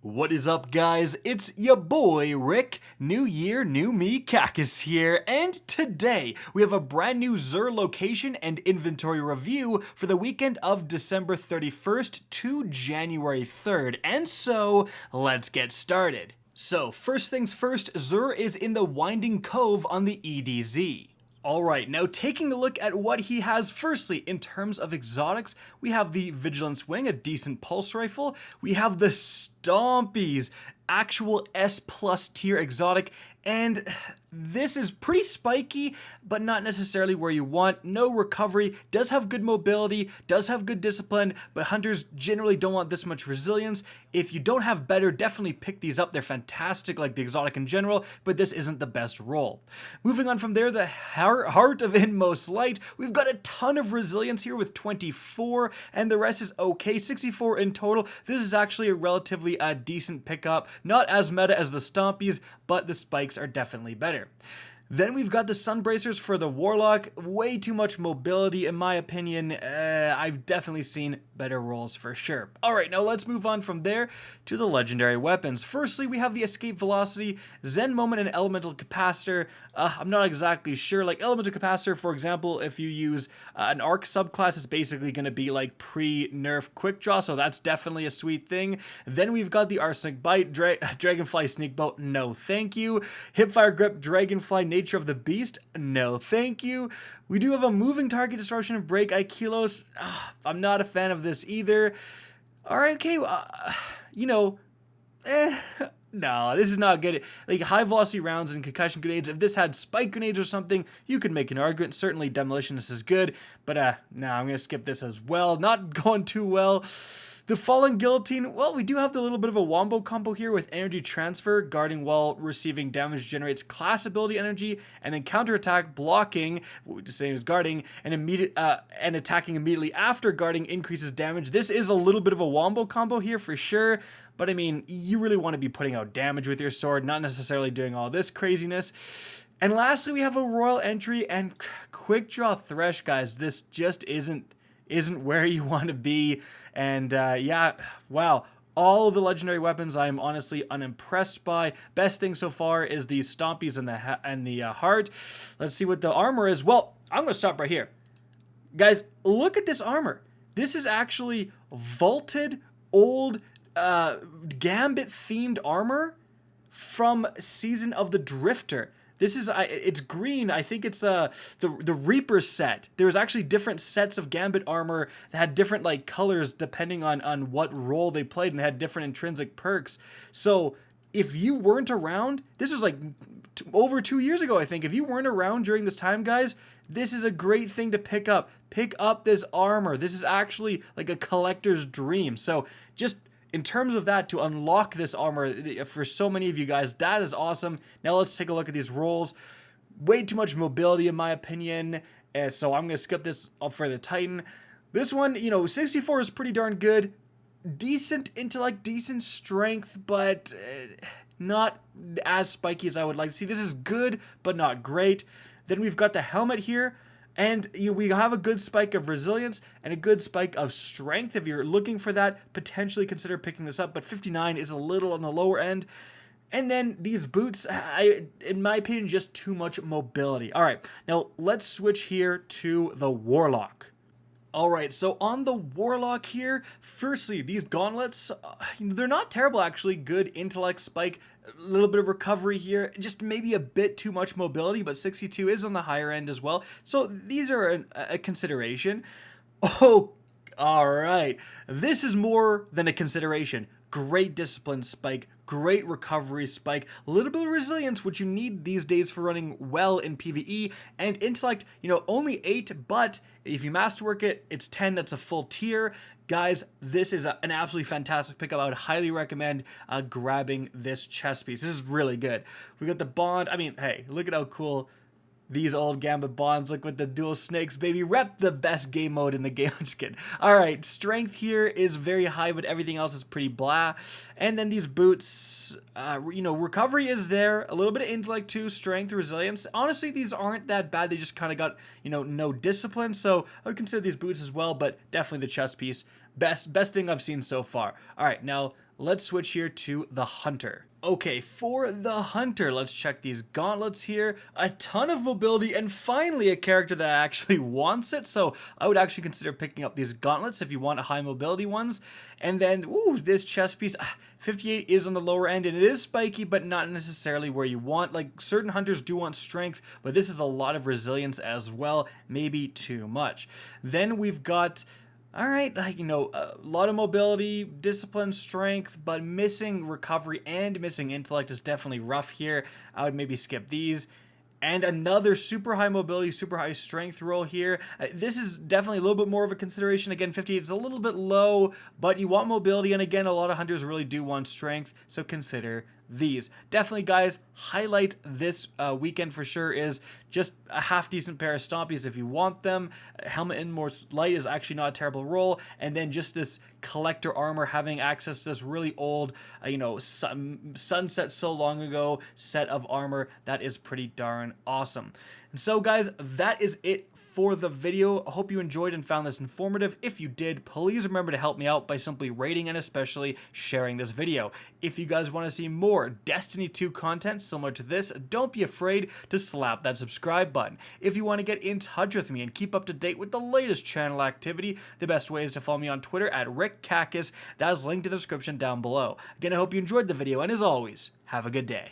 What is up, guys? It's your boy Rick. New year, new me, Cactus here, and today we have a brand new Xur Location and Inventory review for the weekend of December 31st to January 3rd, and so let's get started. So first things first, Xur is in the Winding Cove on the EDZ. Alright, now taking a look at what he has. Firstly, in terms of exotics, we have the Vigilance Wing, a decent pulse rifle. We have the Stompees, actual S+ tier exotic, and this is pretty spiky, but not necessarily where you want. No recovery, does have good mobility, does have good discipline, but hunters generally don't want this much resilience. If you don't have better, definitely pick these up. They're fantastic, like the exotic in general, but this isn't the best roll. Moving on from there, the Heart of Inmost Light. We've got a ton of resilience here with 24, and the rest is okay, 64 in total. This is actually a relatively decent pickup. Not as meta as the Stompies, but the spikes are definitely better. Then we've got the Sun Bracers for the Warlock. Way too much mobility in my opinion. I've definitely seen better rolls for sure. Alright, now let's move on from there to the legendary weapons. Firstly, we have the Escape Velocity, Zen Moment, and Elemental Capacitor. I'm not exactly sure. Like Elemental Capacitor, for example, if you use an Arc subclass, it's basically going to be like pre-nerf quick draw, so that's definitely a sweet thing. Then we've got the Arsenic Bite, Dragonfly Sneak Boat, no thank you. Hipfire Grip, Dragonfly Nature of the Beast, no thank you. We do have a Moving Target Disruption and Break Aikilos. I'm not a fan of this either. Alright, okay, no, this is not good. Like high velocity rounds and concussion grenades, if this had spike grenades or something, you could make an argument. Certainly Demolitionist is good, but no, I'm gonna skip this as well. Not going too well. The Fallen Guillotine, well, we do have the little bit of a wombo combo here with energy transfer. Guarding while receiving damage generates class ability energy, and then counterattack, blocking, the same as guarding, and immediate and attacking immediately after guarding increases damage. This is a little bit of a wombo combo here for sure, but I mean, you really want to be putting out damage with your sword, not necessarily doing all this craziness. And lastly, we have a Royal Entry and Quick Draw Thresh, guys. This just isn't where you want to be. And yeah, wow, all of the legendary weapons I am honestly unimpressed by. Best thing so far is the Stompies and the Heart. Let's see what the armor is. Well, I'm gonna stop right here, guys. Look at this armor. This is actually vaulted old Gambit themed armor from Season of the Drifter. This is, it's green. I think it's the Reaper set. There was actually different sets of Gambit armor that had different like colors depending on what role they played, and had different intrinsic perks. So if you weren't around, this was like over 2 years ago, I think. If you weren't around during this time, guys, this is a great thing to pick up. Pick up this armor. This is actually like a collector's dream. So just in terms of that, to unlock this armor for so many of you guys, that is awesome. Now let's take a look at these rolls. Way too much mobility in my opinion, so I'm going to skip this for the Titan. This one, 64 is pretty darn good. Decent intellect, decent strength, but not as spiky as I would like to see. This is good, but not great. Then we've got the helmet here. And we have a good spike of resilience and a good spike of strength. If you're looking for that, potentially consider picking this up. But 59 is a little on the lower end. And then these boots, in my opinion, just too much mobility. All right, now let's switch here to the Warlock. Alright, so on the Warlock here, firstly, these gauntlets, they're not terrible actually. Good intellect spike, a little bit of recovery here, just maybe a bit too much mobility, but 62 is on the higher end as well. So these are a consideration. Oh, alright, this is more than a consideration. Great discipline spike, great recovery spike, a little bit of resilience, which you need these days for running well in PvE, and intellect, only 8, but if you masterwork it, it's 10, that's a full tier. Guys, this is an absolutely fantastic pickup. I would highly recommend grabbing this chest piece. This is really good. We got the bond. I mean, hey, look at how cool these old Gambit bonds look with the dual snakes, baby. Rep the best game mode in the game. I'm just kidding. All right, strength here is very high, but everything else is pretty blah. And then these boots, recovery is there. A little bit of intellect too, strength, resilience. Honestly, these aren't that bad. They just kind of got, no discipline. So I would consider these boots as well, but definitely the chest piece. Best thing I've seen so far. All right, now let's switch here to the Hunter. Okay, for the Hunter, let's check these gauntlets here. A ton of mobility, and finally a character that actually wants it, so I would actually consider picking up these gauntlets if you want high mobility ones. And then, ooh, this chest piece, 58 is on the lower end, and it is spiky, but not necessarily where you want. Like, certain hunters do want strength, but this is a lot of resilience as well, maybe too much. Then we've got... Alright, like, you know, a lot of mobility, discipline, strength, but missing recovery and missing intellect is definitely rough here. I would maybe skip these. And another super high mobility, super high strength roll here. This is definitely a little bit more of a consideration. Again, 58 is a little bit low, but you want mobility, and again, a lot of hunters really do want strength, so consider these. Definitely, guys, highlight this weekend for sure is just a half-decent pair of stompees if you want them. Helmet in more light is actually not a terrible roll, and then just this collector armor, having access to this really old, you know, sunset so long ago set of armor, that is pretty darn awesome. And so, guys, that is it for the video. I hope you enjoyed and found this informative. If you did, please remember to help me out by simply rating and especially sharing this video. If you guys want to see more Destiny 2 content similar to this, don't be afraid to slap that subscribe button. If you want to get in touch with me and keep up to date with the latest channel activity, the best way is to follow me on Twitter at RickCacus. That is linked in the description down below. Again, I hope you enjoyed the video, and as always, have a good day.